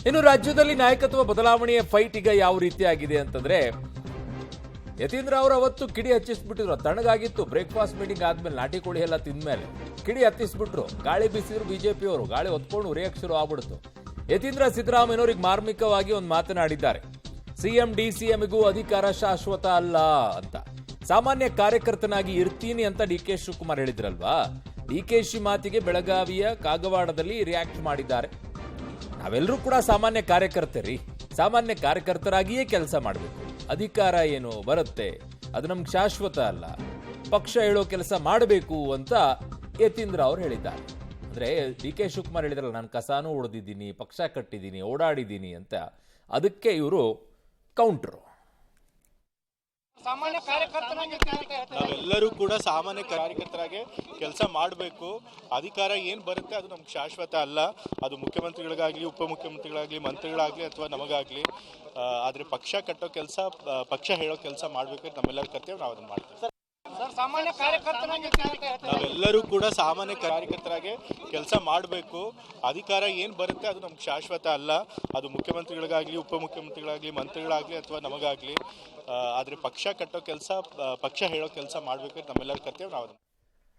ಇನ್ನು ರಾಜ್ಯದಲ್ಲಿ ನಾಯಕತ್ವ ಬದಲಾವಣೆಯ ಫೈಟ್ ಈಗ ಯಾವ ರೀತಿ ಆಗಿದೆ ಅಂತಂದ್ರೆ, ಯತೀಂದ್ರ ಅವರು ಅವತ್ತು ಕಿಡಿ ಹಚ್ಚಿಸ್ಬಿಟ್ಟಿದ್ರು. ತಣ್ಣಗಾಗಿತ್ತು. ಬ್ರೇಕ್ಫಾಸ್ಟ್ ಮೀಟಿಂಗ್ ಆದ್ಮೇಲೆ ನಾಟಿ ಕೋಳಿ ಎಲ್ಲ ತಿಂದ್ಮೇಲೆ ಕಿಡಿ ಹತ್ತಿಸ್ಬಿಟ್ರು. ಗಾಳಿ ಬೀಸಿದ್ರು ಬಿಜೆಪಿ ಅವರು. ಗಾಳಿ ಹೊತ್ಕೊಂಡು ಉರಿಯಕ್ಕೆ ಶುರು ಆಗ್ಬಿಡ್ತು. ಯತೀಂದ್ರ ಸಿದ್ದರಾಮಯ್ಯನವರಿಗೆ ಮಾರ್ಮಿಕವಾಗಿ ಒಂದು ಮಾತನಾಡಿದ್ದಾರೆ. ಸಿಎಂ ಡಿಸಿಎಂಗೂ ಅಧಿಕಾರ ಶಾಶ್ವತ ಅಲ್ಲ ಅಂತ. ಸಾಮಾನ್ಯ ಕಾರ್ಯಕರ್ತನಾಗಿ ಇರ್ತೀನಿ ಅಂತ ಡಿ.ಕೆ. ಶಿವಕುಮಾರ್ ಹೇಳಿದ್ರಲ್ವಾ. ಡಿ.ಕೆ.ಶಿ ಮಾತಿಗೆ ಬೆಳಗಾವಿಯ ಕಾಗವಾಡದಲ್ಲಿ ರಿಯಾಕ್ಟ್ ಮಾಡಿದ್ದಾರೆ. ನಾವೆಲ್ಲರೂ ಕೂಡ ಸಾಮಾನ್ಯ ಕಾರ್ಯಕರ್ತರಿ, ಸಾಮಾನ್ಯ ಕಾರ್ಯಕರ್ತರಾಗಿಯೇ ಕೆಲಸ ಮಾಡಬೇಕು. ಅಧಿಕಾರ ಏನು ಬರುತ್ತೆ, ಅದು ನಮ್ಗೆ ಶಾಶ್ವತ ಅಲ್ಲ. ಪಕ್ಷ ಹೇಳೋ ಕೆಲಸ ಮಾಡಬೇಕು ಅಂತ ಯತೀಂದ್ರ ಅವರು ಹೇಳಿದ್ದಾರೆ. ಅಂದ್ರೆ ಡಿ.ಕೆ. ಶಿವಕುಮಾರ್ ಹೇಳಿದ್ರಲ್ಲ, ನಾನು ಕಸಾನೂ ಹೊಡೆದಿದ್ದೀನಿ, ಪಕ್ಷ ಕಟ್ಟಿದ್ದೀನಿ, ಓಡಾಡಿದ್ದೀನಿ ಅಂತ. ಅದಕ್ಕೆ ಇವರು ಕೌಂಟ್ರು. ನಾವೆಲ್ಲರೂ ಕೂಡ ಸಾಮಾನ್ಯ ಕಾರ್ಯಕರ್ತರಾಗಿ ಕೆಲಸ ಮಾಡಬೇಕು. ಅಧಿಕಾರ ಏನು ಬರುತ್ತೆ ಅದು ನಮ್ಗೆ ಶಾಶ್ವತ ಅಲ್ಲ. ಅದು ಮುಖ್ಯಮಂತ್ರಿಗಳಿಗಾಗಲಿ, ಉಪಮುಖ್ಯಮಂತ್ರಿಗಳಾಗಲಿ, ಮಂತ್ರಿಗಳಾಗಲಿ ಅಥವಾ ನಮಗಾಗಲಿ. ಆದರೆ ಪಕ್ಷ ಕಟ್ಟೋ ಕೆಲಸ, ಪಕ್ಷ ಹೇಳೋ ಕೆಲಸ ಮಾಡಬೇಕು. ನಮ್ಮೆಲ್ಲರ ಕರ್ತವ್ಯ, ನಾವು ಅದನ್ನು ಮಾಡ್ತೀವಿ. ನಾವೆಲ್ಲರೂ ಕೂಡ ಸಾಮಾನ್ಯ ಕಾರ್ಯಕರ್ತರಾಗಿ ಕೆಲಸ ಮಾಡಬೇಕು. ಅಧಿಕಾರ ಏನು ಬರುತ್ತೆ ಅದು ನಮ್ಗೆ ಶಾಶ್ವತ ಅಲ್ಲ. ಅದು ಮುಖ್ಯಮಂತ್ರಿಗಳಿಗಾಗಲಿ, ಉಪಮುಖ್ಯಮಂತ್ರಿಗಳಾಗಲಿ, ಮಂತ್ರಿಗಳಾಗಲಿ ಅಥವಾ ನಮಗಾಗಲಿ. ಆದರೆ ಪಕ್ಷ ಕಟ್ಟೋ ಕೆಲಸ, ಪಕ್ಷ ಹೇಳೋ ಕೆಲಸ ಮಾಡಬೇಕು. ನಮ್ಮೆಲ್ಲರ ಕರ್ತವ್ಯ, ನಾವು